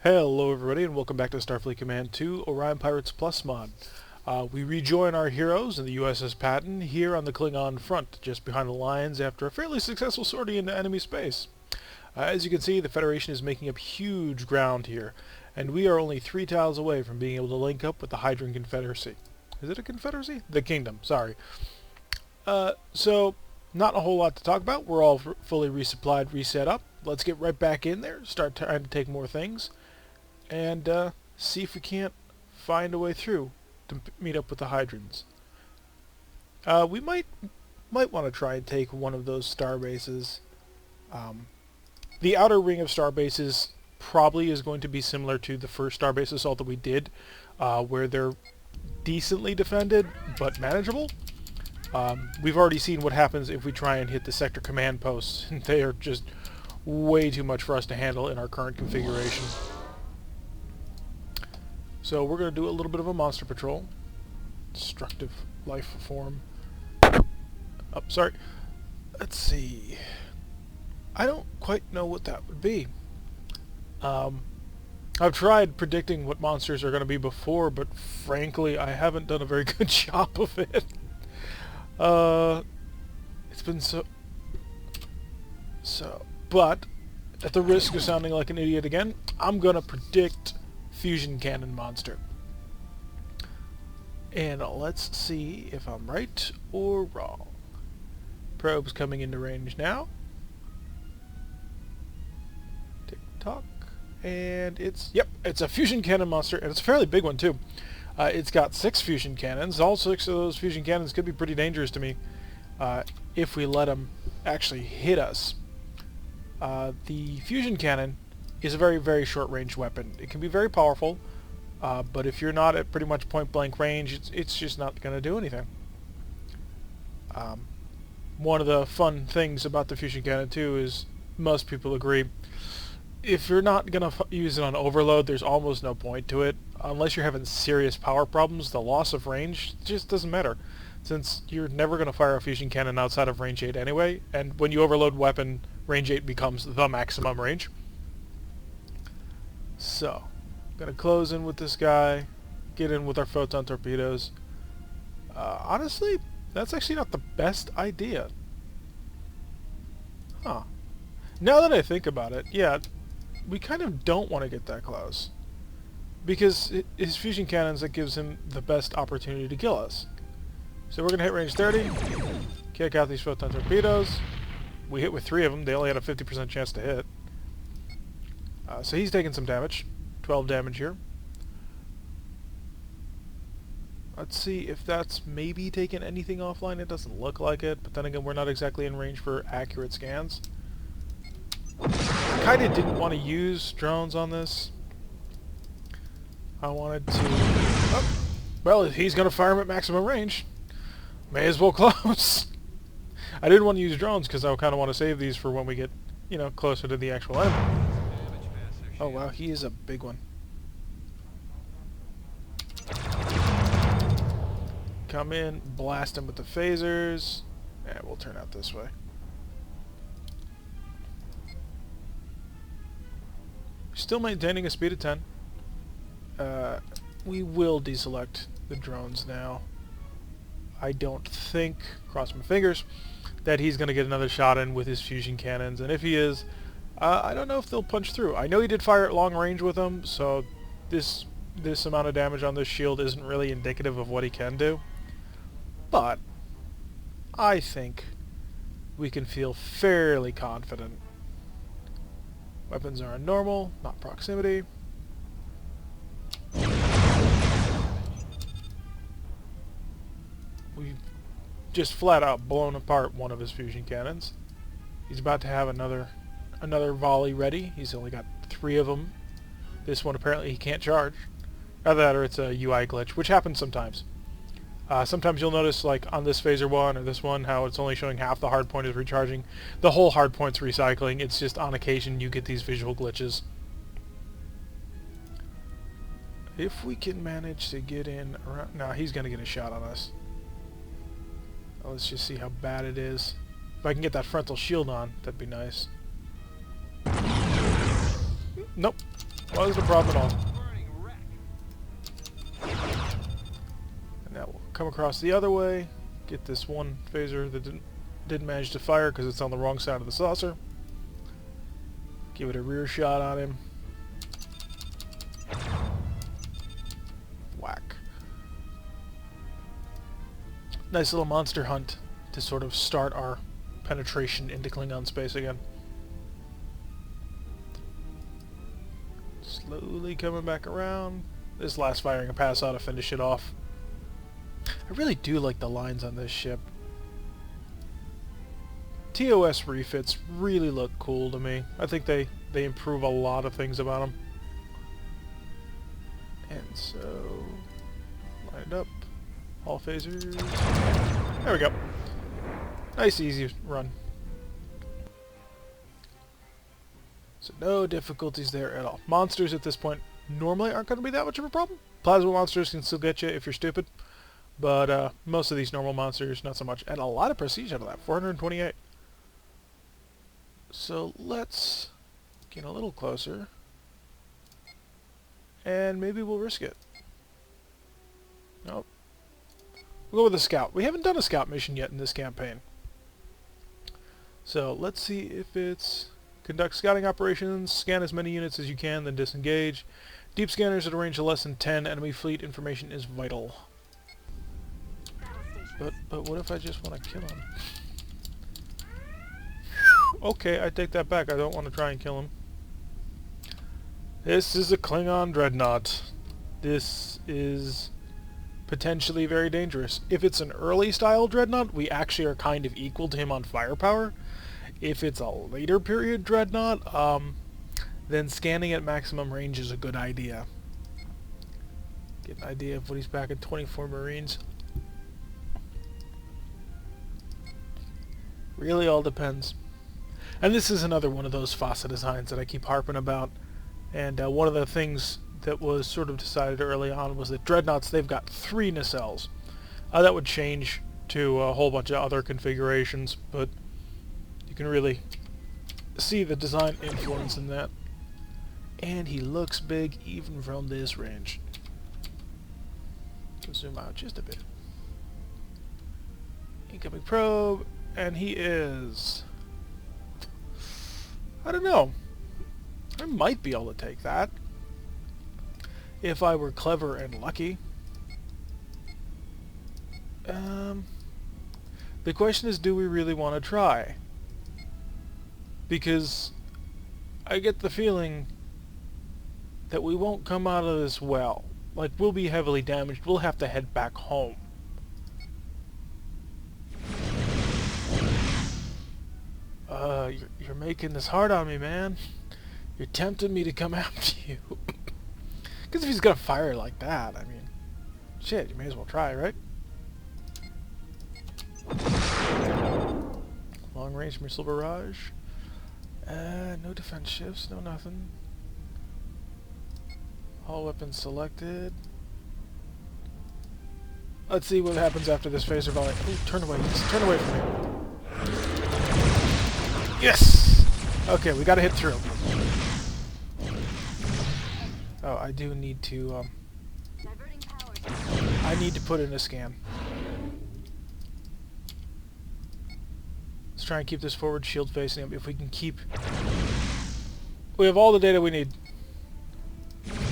Hello everybody and welcome back to Starfleet Command 2 Orion Pirates Plus mod. We rejoin our heroes in the USS Patton here on the Klingon front, just behind the lines after a fairly successful sortie into enemy space. As you can see, the Federation is making up huge ground here, and we are only 3 tiles away from being able to link up with the Hydran Confederacy. Is it a confederacy? The Kingdom, sorry. So, not a whole lot to talk about. We're all fully resupplied, reset up. Let's get right back in there, start trying to take more things, and see if we can't find a way through to meet up with the Hydrans. We might want to try and take one of those Starbases. The outer ring of Starbases probably is going to be similar to the first Starbase assault that we did, where they're decently defended but manageable. We've already seen what happens if we try and hit the sector command posts. They are just way too much for us to handle in our current configuration. So we're going to do a little bit of a monster patrol. Destructive life form. Oh, sorry. Let's see. I don't quite know what that would be. I've tried predicting what monsters are going to be before, but frankly, I haven't done a very good job of it. It's been but at the risk of sounding like an idiot again, I'm going to predict fusion cannon monster. And let's see if I'm right or wrong. Probe's coming into range now. Tick tock. And it's a fusion cannon monster, and it's a fairly big one too. It's got 6 fusion cannons. All 6 of those fusion cannons could be pretty dangerous to me if we let them actually hit us. The fusion cannon is a very, very short-range weapon. It can be very powerful, but if you're not at pretty much point-blank range, it's just not going to do anything. One of the fun things about the fusion cannon, too, is most people agree, if you're not going to use it on overload, there's almost no point to it. Unless you're having serious power problems, the loss of range just doesn't matter, since you're never going to fire a fusion cannon outside of range 8 anyway, and when you overload weapon, range 8 becomes the maximum range. So, I'm going to close in with this guy, get in with our photon torpedoes. Honestly, that's actually not the best idea. Huh. Now that I think about it, yeah, we kind of don't want to get that close. Because his fusion cannons, that gives him the best opportunity to kill us. So we're going to hit range 30, kick out these photon torpedoes. We hit with 3 of them. They only had a 50% chance to hit. So he's taking some damage. 12 damage here. Let's see if that's maybe taking anything offline. It doesn't look like it, but then again, we're not exactly in range for accurate scans. I kind of didn't want to use drones on this. I wanted to... Oh, well, if he's going to fire him at maximum range, may as well close. I didn't want to use drones because I kind of want to save these for when we get, you know, closer to the actual enemy. Oh wow, he is a big one. Come in, blast him with the phasers, and we'll turn out this way. Still maintaining a speed of 10. We will deselect the drones now. I don't think, cross my fingers, that he's going to get another shot in with his fusion cannons, and if he is, I don't know if they'll punch through. I know he did fire at long range with them, so this amount of damage on this shield isn't really indicative of what he can do. But I think we can feel fairly confident. Weapons are on normal, not proximity. We've just flat out blown apart one of his fusion cannons. He's about to have another volley ready. He's only got 3 of them. This one apparently he can't charge. Either that or it's a UI glitch, which happens sometimes. Sometimes you'll notice, like on this phaser one or this one, how it's only showing half the hard point is recharging. The whole hard point's recycling. It's just on occasion you get these visual glitches. If we can manage to get in around... Nah, he's going to get a shot on us. Let's just see how bad it is. If I can get that frontal shield on, that'd be nice. Nope. Wasn't a problem at all. And now we'll come across the other way, get this one phaser that didn't manage to fire because it's on the wrong side of the saucer. Give it a rear shot on him. Whack. Nice little monster hunt to sort of start our penetration into Klingon space again. Slowly coming back around. This last firing a pass ought to finish it off. I really do like the lines on this ship. TOS refits really look cool to me. I think they improve a lot of things about them. And so, line it up. All phasers. There we go. Nice, easy run. So no difficulties there at all. Monsters at this point normally aren't going to be that much of a problem. Plasma monsters can still get you if you're stupid. But most of these normal monsters, not so much. And a lot of prestige out of that. 428. So let's get a little closer. And maybe we'll risk it. Nope. We'll go with a scout. We haven't done a scout mission yet in this campaign. So let's see if it's... Conduct scouting operations, scan as many units as you can, then disengage. Deep scanners at a range of less than 10. Enemy fleet information is vital. But what if I just want to kill him? Okay, I take that back. I don't want to try and kill him. This is a Klingon Dreadnought. This is potentially very dangerous. If it's an early style Dreadnought, we actually are kind of equal to him on firepower. If it's a later period Dreadnought, then scanning at maximum range is a good idea. Get an idea of what he's back at. 24 Marines. Really all depends. And this is another one of those FASA designs that I keep harping about. And one of the things that was sort of decided early on was that Dreadnoughts, they've got 3 nacelles. That would change to a whole bunch of other configurations, but you can really see the design influence in that. And he looks big even from this range. Can zoom out just a bit. Incoming probe, and he is... I don't know. I might be able to take that. If I were clever and lucky. The question is, do we really want to try? Because I get the feeling that we won't come out of this well. Like, we'll be heavily damaged. We'll have to head back home. You're making this hard on me, man. You're tempting me to come after you. Because if he's gonna fire like that, I mean, shit, you may as well try, right? Long range missile barrage. No defense shifts, no nothing. All weapons selected. Let's see what happens after this phaser volley. Oh, turn away. Just turn away from me. Yes! Okay, we gotta hit through. Oh, I do need to, I need to put in a scan. Let's try and keep this forward shield facing him. If we can keep... We have all the data we need.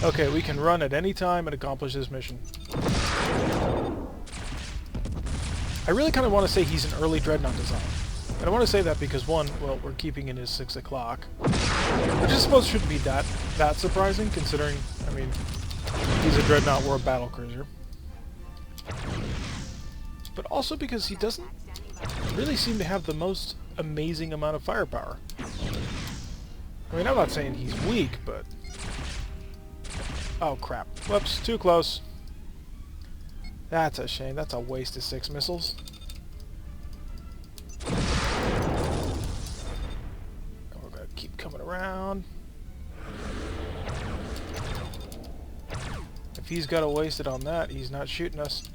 Okay, we can run at any time and accomplish this mission. I really kind of want to say he's an early Dreadnought design. And I want to say that because, one, well, we're keeping in his 6 o'clock. Which I suppose shouldn't be that surprising, considering, I mean, he's a Dreadnought, we're a battlecruiser. But also because he doesn't really seem to have the most amazing amount of firepower. I mean, I'm not saying he's weak, but... Oh, crap. Whoops, too close. That's a shame. That's a waste of 6 missiles. And we're going to keep coming around. If he's got to waste it on that, he's not shooting us.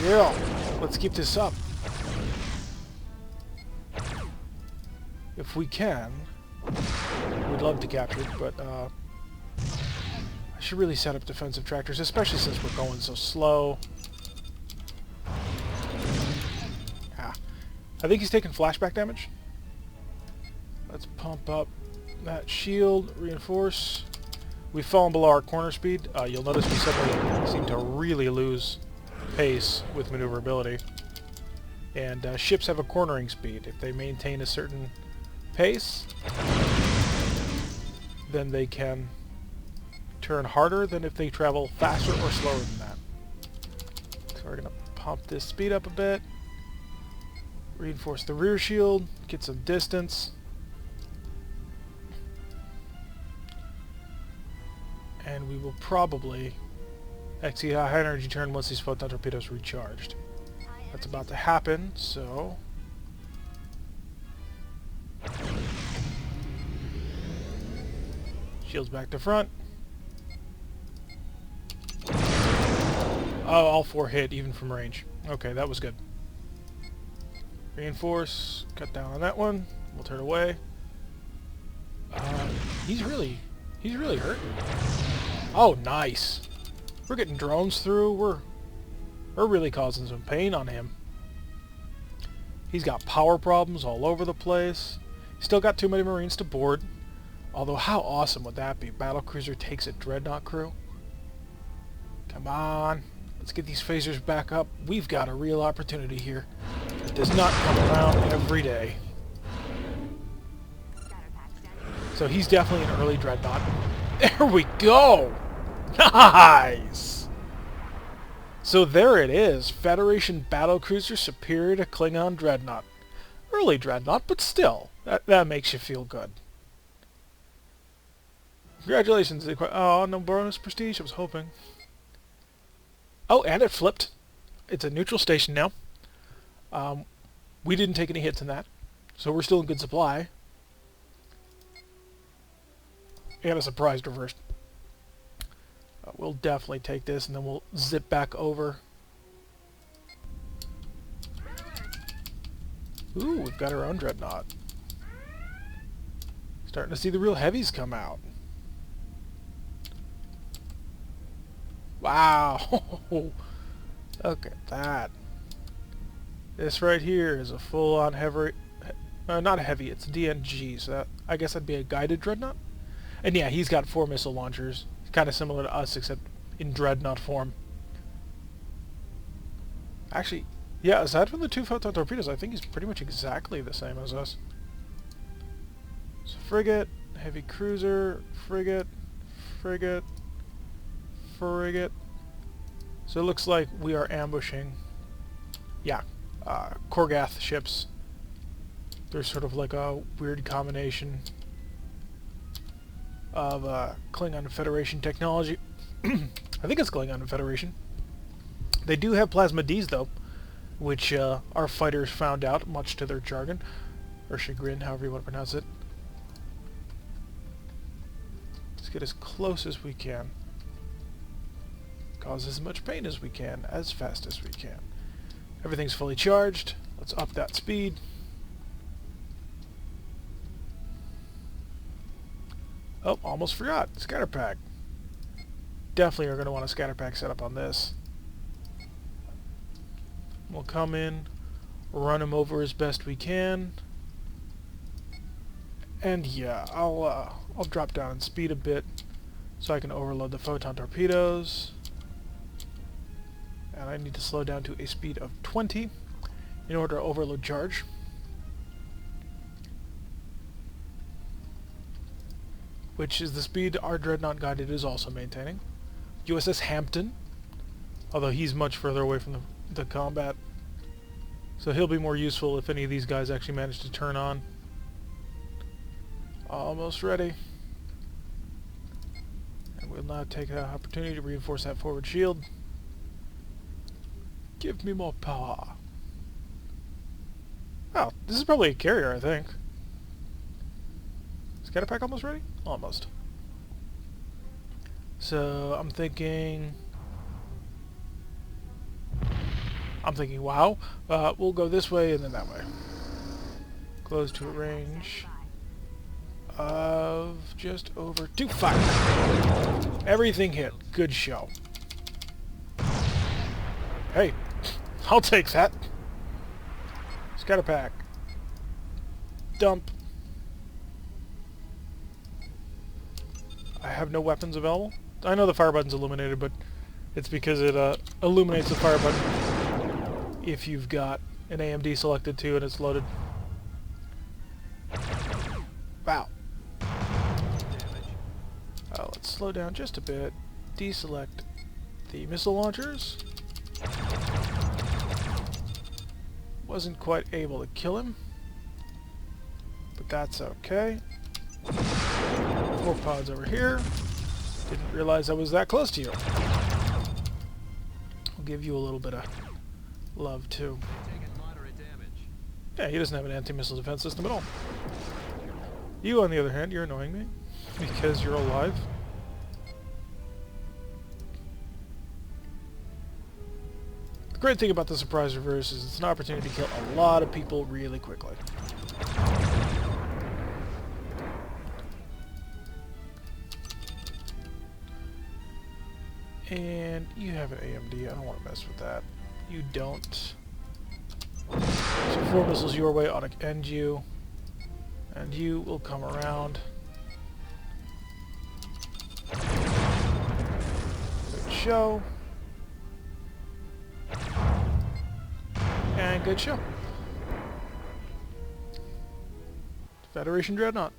Yeah, let's keep this up. if we can. We'd love to capture it, but I should really set up defensive tractors, especially since we're going so slow. Ah. I think he's taking flashback damage. Let's pump up that shield, reinforce. We've fallen below our corner speed. You'll notice we suddenly seem to really lose pace with maneuverability. And ships have a cornering speed. If they maintain a certain pace, then they can turn harder than if they travel faster or slower than that. So we're going to pump this speed up a bit, reinforce the rear shield, get some distance, and we will probably execute a high energy turn once these photon torpedoes are recharged. That's about to happen, so shields back to front. Oh, all four hit, even from range. Okay, that was good. Reinforce, cut down on that one. We'll turn away. He's really hurting. Oh, nice. We're getting drones through. We're really causing some pain on him. He's got power problems all over the place. Still got too many Marines to board. Although, how awesome would that be? Battlecruiser takes a Dreadnought crew. Come on. Let's get these phasers back up. We've got a real opportunity here. It does not come around every day. So he's definitely an early Dreadnought. There we go! Nice! So there it is. Federation battlecruiser superior to Klingon Dreadnought. Early Dreadnought, but still. That makes you feel good. Congratulations. Oh, no bonus prestige. I was hoping. Oh, and it flipped. It's a neutral station now. We didn't take any hits in that, so we're still in good supply. And a surprise reversed. We'll definitely take this, and then we'll zip back over. Ooh, we've got our own Dreadnought. Starting to see the real heavies come out. Wow! Look at that. This right here is a full-on heavy... not a heavy, it's a DNG, so that, I guess that'd be a guided Dreadnought? And yeah, he's got 4 missile launchers. Kind of similar to us, except in Dreadnought form. Actually, yeah, aside from the 2 photon torpedoes, I think he's pretty much exactly the same as us. So frigate, heavy cruiser, frigate, frigate, frigate. So it looks like we are ambushing, yeah, Korgath ships. They're sort of like a weird combination of Klingon Federation technology. I think it's Klingon Federation. They do have plasma Ds though, which our fighters found out, much to their jargon, or chagrin, however you want to pronounce it. Let's get as close as we can. Cause as much pain as we can, as fast as we can. Everything's fully charged. Let's up that speed. Oh, almost forgot. Scatter pack. Definitely are going to want a scatter pack set up on this. We'll come in, run him over as best we can. And yeah, I'll drop down in speed a bit so I can overload the photon torpedoes. And I need to slow down to a speed of 20 in order to overload charge. Which is the speed our Dreadnought guided is also maintaining. USS Hampton, although he's much further away from the combat. So he'll be more useful if any of these guys actually manage to turn on. Almost ready. And we'll now take that opportunity to reinforce that forward shield. Give me more power. Oh, this is probably a carrier, I think. Scatter pack almost ready? Almost. So, I'm thinking, wow, we'll go this way and then that way. Close to a range of just over 2 fire. Everything hit. Good show. Hey, I'll take that. Scatter pack. Dump. I have no weapons available. I know the fire button's illuminated, but it's because it illuminates the fire button if you've got an AMD selected too and it's loaded. Wow. Let's slow down just a bit. Deselect the missile launchers. Wasn't quite able to kill him, but that's okay. 4 pods over here. Didn't realize I was that close to you. I'll give you a little bit of love too. Yeah, he doesn't have an anti-missile defense system at all. You, on the other hand, you're annoying me because you're alive. The great thing about the surprise reverse is it's an opportunity to kill a lot of people really quickly. And you have an AMD. I don't want to mess with that. You don't. So 4 missiles your way ought to end you. And you will come around. Good show. And good show. Federation Dreadnought.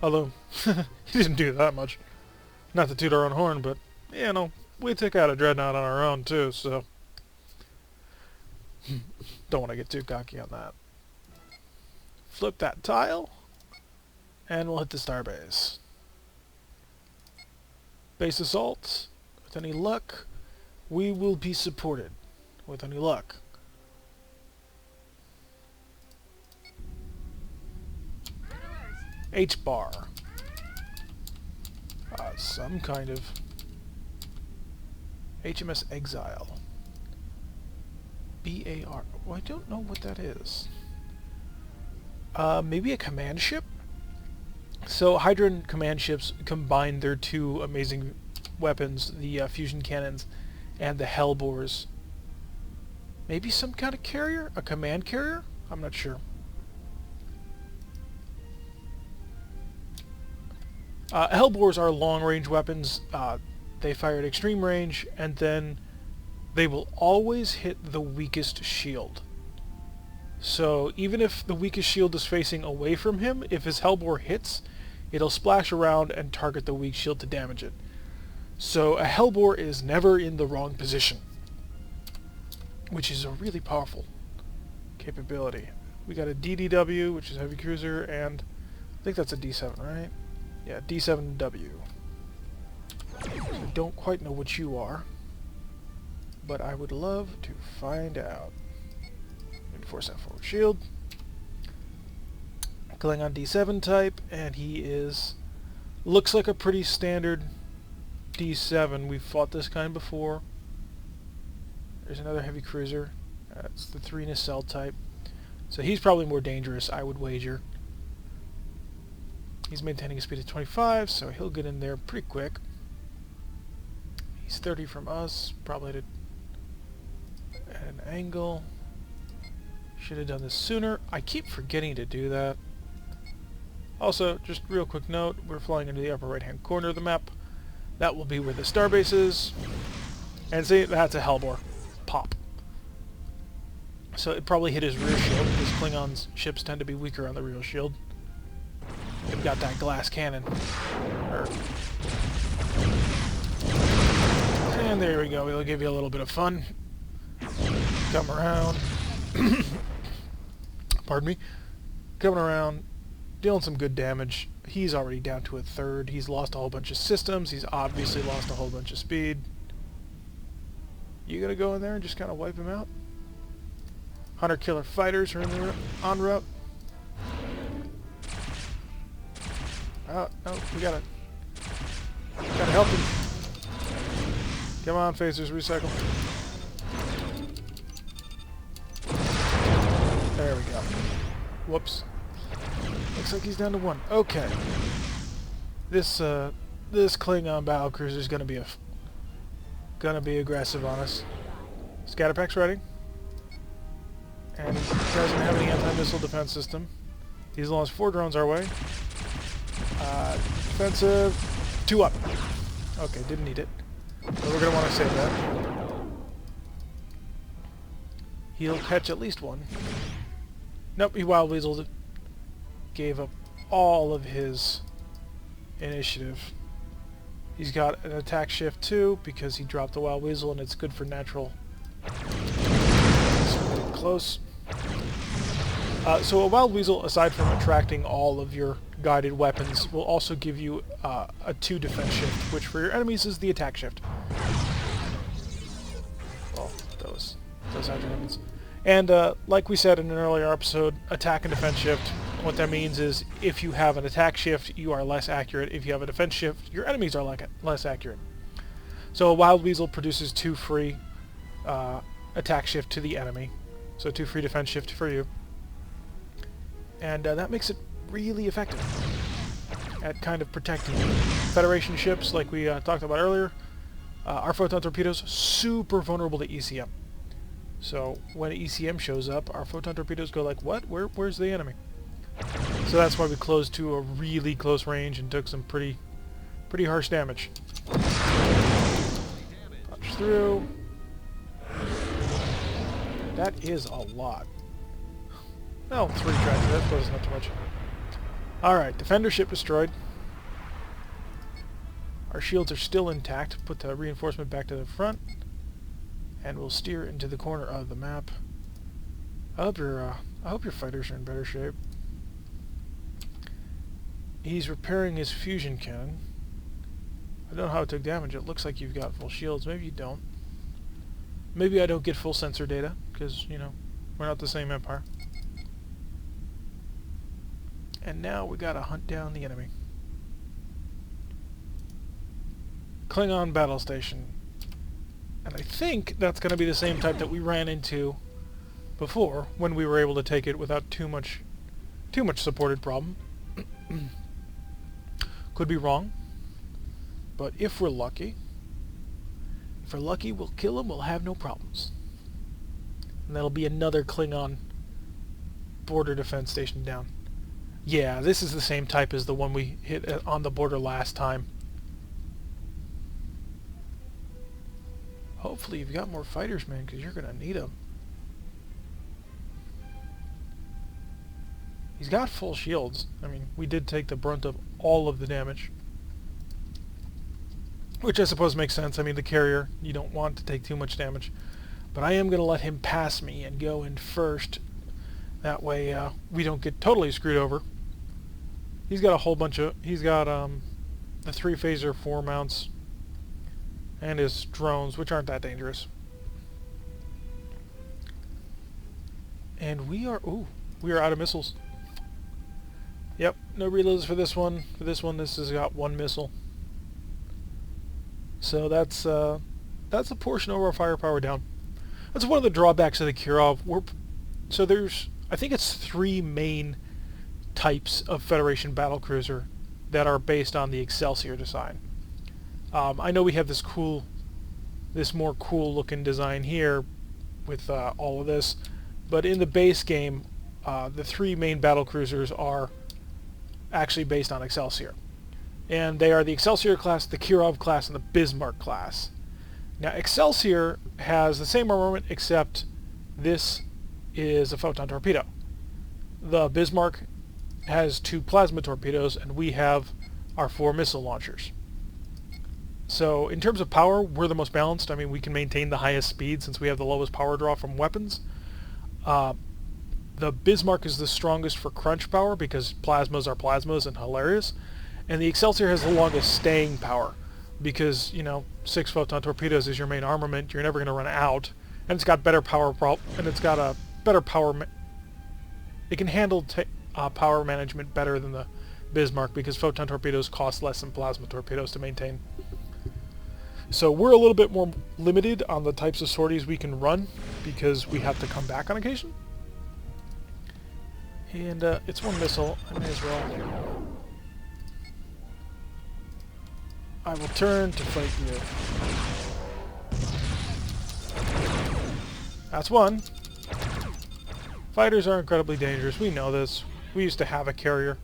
Although, he didn't do that much. Not to toot our own horn, but, you know, we took out a Dreadnought on our own too, so... Don't want to get too cocky on that. Flip that tile, and we'll hit the Starbase. Base assault. With any luck, we will be supported. With any luck. H-bar. Some kind of HMS Exile. BAR. Well, I don't know what that is. Maybe a command ship? So Hydran command ships combine their 2 amazing weapons, the fusion cannons and the Hellbores. Maybe some kind of carrier? A command carrier? I'm not sure. Hellbores are long-range weapons. They fire at extreme range, and then they will always hit the weakest shield. So even if the weakest shield is facing away from him, if his Hellbore hits, it'll splash around and target the weak shield to damage it. So a Hellbore is never in the wrong position, which is a really powerful capability. We got a DDW, which is heavy cruiser, and I think that's a D7, right? Yeah, D7W. So I don't quite know what you are, but I would love to find out. Enforce that forward shield. Klingon D7 type, and he is... looks like a pretty standard D7. We've fought this kind before. There's another heavy cruiser. That's the 3 nacelle type. So he's probably more dangerous, I would wager. He's maintaining a speed of 25, so he'll get in there pretty quick. He's 30 from us, probably at an angle. Should have done this sooner. I keep forgetting to do that. Also, just real quick note, we're flying into the upper right-hand corner of the map. That will be where the Starbase is. And see, that's a Hellbore. Pop. So it probably hit his rear shield, because Klingons' ships tend to be weaker on the rear shield. They've got that glass cannon. And there we go, it'll give you a little bit of fun. Come around. Pardon me. Coming around, dealing some good damage. He's already down to a 1/3. He's lost a whole bunch of systems. He's obviously lost a whole bunch of speed. You gonna go in there and just kind of wipe him out? Hunter killer fighters are in the en route. Oh, no, we gotta help him. Come on, phasers, recycle. There we go. Whoops. Looks like he's down to 1. Okay. This Klingon battlecruiser is gonna be aggressive on us. Scatterpack's ready. And he doesn't have any anti-missile defense system. He's launched 4 drones our way. Defensive. 2 up. Okay, didn't need it. But we're going to want to save that. He'll catch at least 1. Nope, he wild weaseled it. Gave up all of his initiative. He's got an attack shift too because he dropped the wild weasel and it's good for natural. Close. So a wild weasel, aside from attracting all of your guided weapons, will also give you a 2 defense shift, which for your enemies is the attack shift. Well, those after weapons. And like we said in an earlier episode, attack and defense shift, what that means is if you have an attack shift, you are less accurate. If you have a defense shift, your enemies are less accurate. So a wild weasel produces 2 free attack shift to the enemy. So 2 free defense shift for you. And that makes it really effective at kind of protecting Federation ships like we talked about earlier. Our photon torpedoes, super vulnerable to ECM. So when ECM shows up, our photon torpedoes go like, what? Where's the enemy? So that's why we closed to a really close range and took some pretty harsh damage. Punch through. That is a lot. Oh, 3 tracks. That was not too much. Alright, defender ship destroyed. Our shields are still intact. Put the reinforcement back to the front. And we'll steer into the corner of the map. I hope your fighters are in better shape. He's repairing his fusion cannon. I don't know how it took damage. It looks like you've got full shields. Maybe you don't. Maybe I don't get full sensor data, because, you know, we're not the same empire. And now we gotta hunt down the enemy. Klingon battle station. And I think that's gonna be the same type that we ran into before, when we were able to take it without too much supported problem. Could be wrong. But if we're lucky, we'll kill him, we'll have no problems. And that'll be another Klingon border defense station down. Yeah, this is the same type as the one we hit on the border last time. Hopefully you've got more fighters, man, because you're going to need them. He's got full shields. I mean, we did take the brunt of all of the damage. Which I suppose makes sense. I mean, the carrier, you don't want to take too much damage. But I am going to let him pass me and go in first. That way we don't get totally screwed over. He's got a whole bunch of... He's got the 3-phaser 4 mounts and his drones, which aren't that dangerous. And we are... Ooh, we are out of missiles. Yep, no reloads for this one. For this one, this has got 1 missile. So that's a portion of our firepower down. That's one of the drawbacks of the Kirov. So there's, I think it's 3 main types of Federation battlecruiser that are based on the Excelsior design. I know we have this more cool looking design here with all of this, but in the base game, the 3 main battlecruisers are actually based on Excelsior. And they are the Excelsior class, the Kirov class, and the Bismarck class. Now, Excelsior has the same armament, except this is a photon torpedo. The Bismarck has 2 plasma torpedoes, and we have our 4 missile launchers. So, in terms of power, we're the most balanced. I mean, we can maintain the highest speed since we have the lowest power draw from weapons. The Bismarck is the strongest for crunch power because plasmas are plasmas and hilarious. And the Excelsior has the longest staying power because, you know, 6 photon torpedoes is your main armament. You're never going to run out. And it's got better power and it's got a better power... It can handle power management better than the Bismarck because photon torpedoes cost less than plasma torpedoes to maintain. So we're a little bit more limited on the types of sorties we can run because we have to come back on occasion. And it's one missile. I may as well. I will turn to fight you. That's one. Fighters are incredibly dangerous. We know this. We used to have a carrier.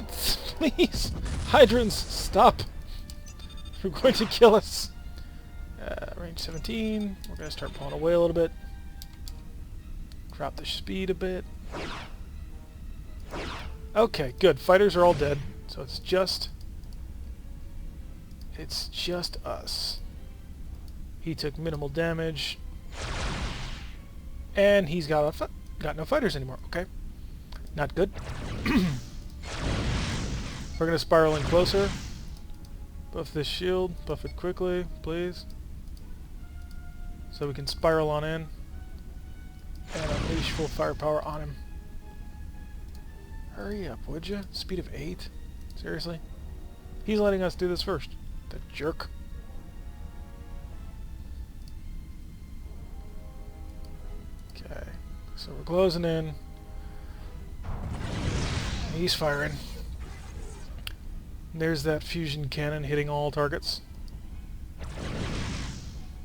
Please! Hydrants, stop! You're going to kill us. Range 17. We're going to start pulling away a little bit. Drop the speed a bit. Okay, good. Fighters are all dead. So it's just us. He took minimal damage. And he's got no fighters anymore. Okay. Not good. We're going to spiral in closer. Buff this shield. Buff it quickly, please. So we can spiral on in. And unleash full firepower on him. Hurry up, would you? Speed of 8? Seriously? He's letting us do this first. The jerk. Okay. So we're closing in. He's firing. There's that fusion cannon hitting all targets.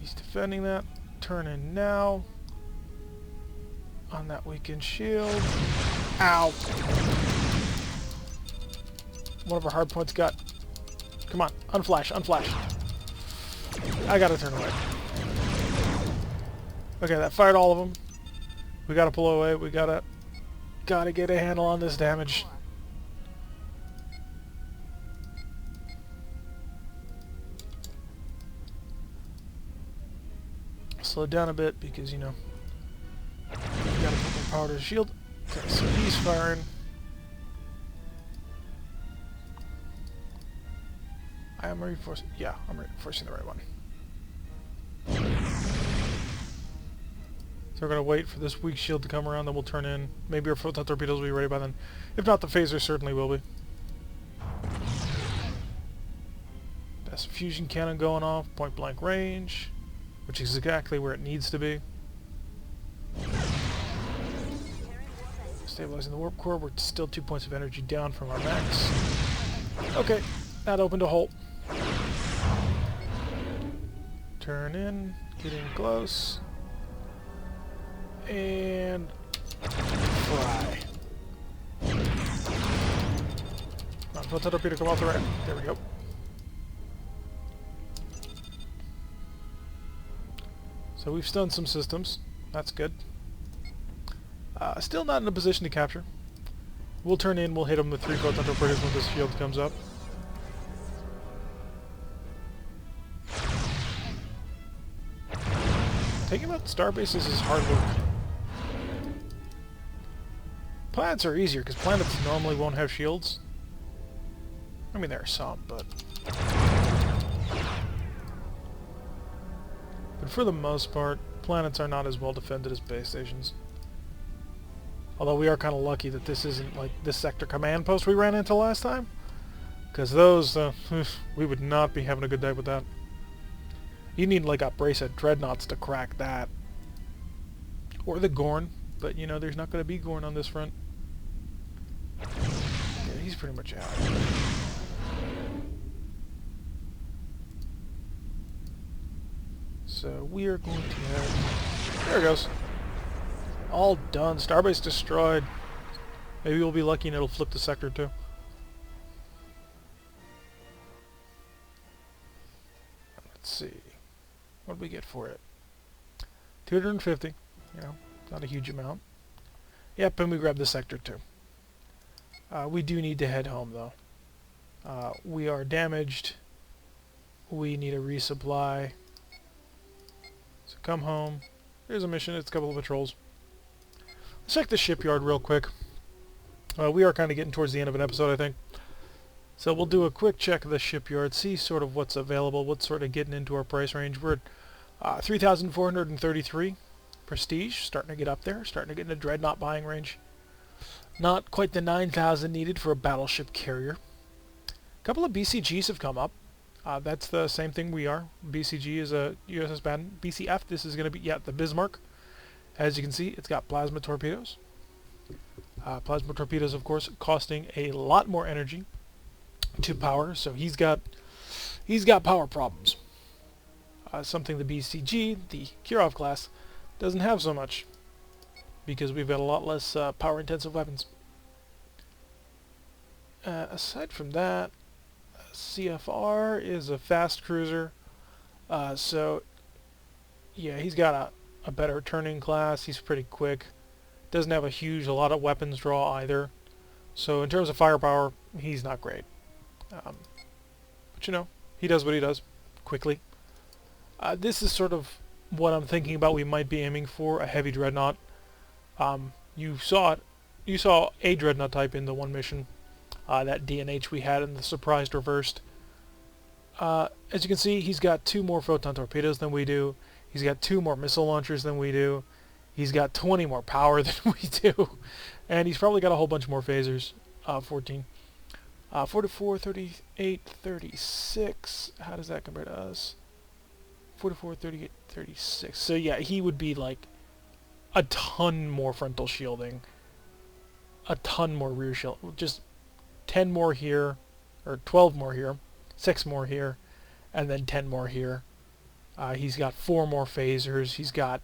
He's defending that. Turn in now. On that weakened shield. Ow! One of our hard points got... Come on, unflash, unflash. I gotta turn away. Okay, that fired all of them. We gotta pull away. We gotta get a handle on this damage. Slow down a bit because, you know, we gotta put more power to the shield. Okay, so he's firing. I am reinforcing. Yeah, I'm reinforcing the right one. So we're going to wait for this weak shield to come around, then we'll turn in. Maybe our photon torpedoes will be ready by then. If not, the phaser certainly will be. That's a fusion cannon going off, point blank range, which is exactly where it needs to be. Stabilizing the warp core, we're still 2 points of energy down from our max. Okay, that opened a hole. Turn in, getting close. And fly. Come on, photon torpedo, come off the right. There we go. So we've stunned some systems. That's good. Still not in a position to capture. We'll turn in, we'll hit them with 3 photon torpedoes when this shield comes up. Taking out Starbases is hard work. Planets are easier, because planets normally won't have shields. I mean, there are some, but for the most part, planets are not as well defended as base stations. Although we are kind of lucky that this isn't like this sector command post we ran into last time. Because those, we would not be having a good day with that. You need like a brace of Dreadnoughts to crack that. Or the Gorn. But, you know, there's not going to be Gorn on this front. Yeah, he's pretty much out. So we are going to have... There it goes. All done. Starbase destroyed. Maybe we'll be lucky and it'll flip the sector too. Let's see. What did we get for it? 250. You know, not a huge amount. Yep, and we grabbed the sector too. We do need to head home though. We are damaged. We need a resupply. So come home. Here's a mission. It's a couple of patrols. Let's check the shipyard real quick. We are kind of getting towards the end of an episode, I think. So we'll do a quick check of the shipyard, see sort of what's available, what's sort of getting into our price range. We're at 3,433 prestige, starting to get up there, starting to get in the Dreadnought buying range. Not quite the 9,000 needed for a battleship carrier. A couple of BCGs have come up. That's the same thing we are. BCG is a USS Battles. BCF, this is going to be, yeah, the Bismarck. As you can see, it's got plasma torpedoes. Plasma torpedoes, of course, costing a lot more energy to power, so he's got power problems. Something the BCG, the Kirov class, doesn't have so much, because we've got a lot less power-intensive weapons. Aside from that, CFR is a fast cruiser, so yeah, he's got a better turning class. He's pretty quick. Doesn't have a lot of weapons draw either. So in terms of firepower, he's not great. But you know, he does what he does quickly. This is sort of what I'm thinking about we might be aiming for, a heavy Dreadnought. You saw it. You saw a Dreadnought type in the one mission, that DNH we had in the surprised reversed. As you can see, he's got 2 more photon torpedoes than we do. He's got 2 more missile launchers than we do. He's got 20 more power than we do. And he's probably got a whole bunch more phasers. 14. 44, 38, 36. How does that compare to us? 44, 38, 36. So yeah, he would be like a ton more frontal shielding. A ton more rear shield. Just 10 more here. Or 12 more here. 6 more here. And then 10 more here. He's got 4 more phasers. He's got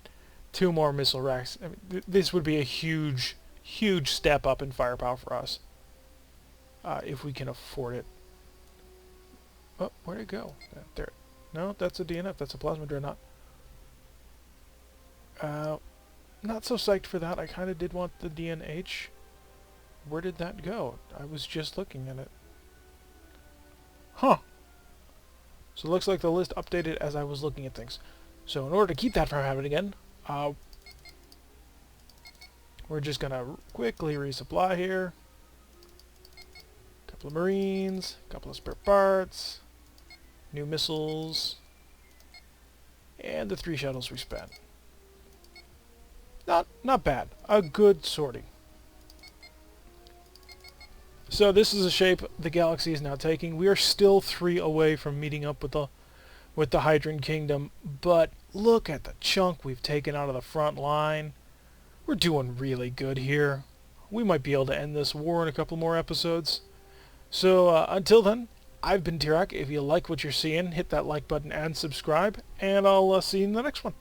2 more missile racks. I mean, this would be a huge, huge step up in firepower for us. If we can afford it. Oh, where'd it go? There. No, that's a DNF. That's a plasma dreadnought. Not so psyched for that. I kind of did want the DNH. Where did that go? I was just looking at it. Huh. So it looks like the list updated as I was looking at things. So in order to keep that from happening again, we're just going to quickly resupply here. A couple of Marines, a couple of spare parts, new missiles, and the 3 shuttles we spent. Not bad. A good sorting. So this is the shape the galaxy is now taking. We are still 3 away from meeting up with the Hydran Kingdom, but look at the chunk we've taken out of the front line. We're doing really good here. We might be able to end this war in a couple more episodes. So until then, I've been Tirak. If you like what you're seeing, hit that like button and subscribe, and I'll see you in the next one.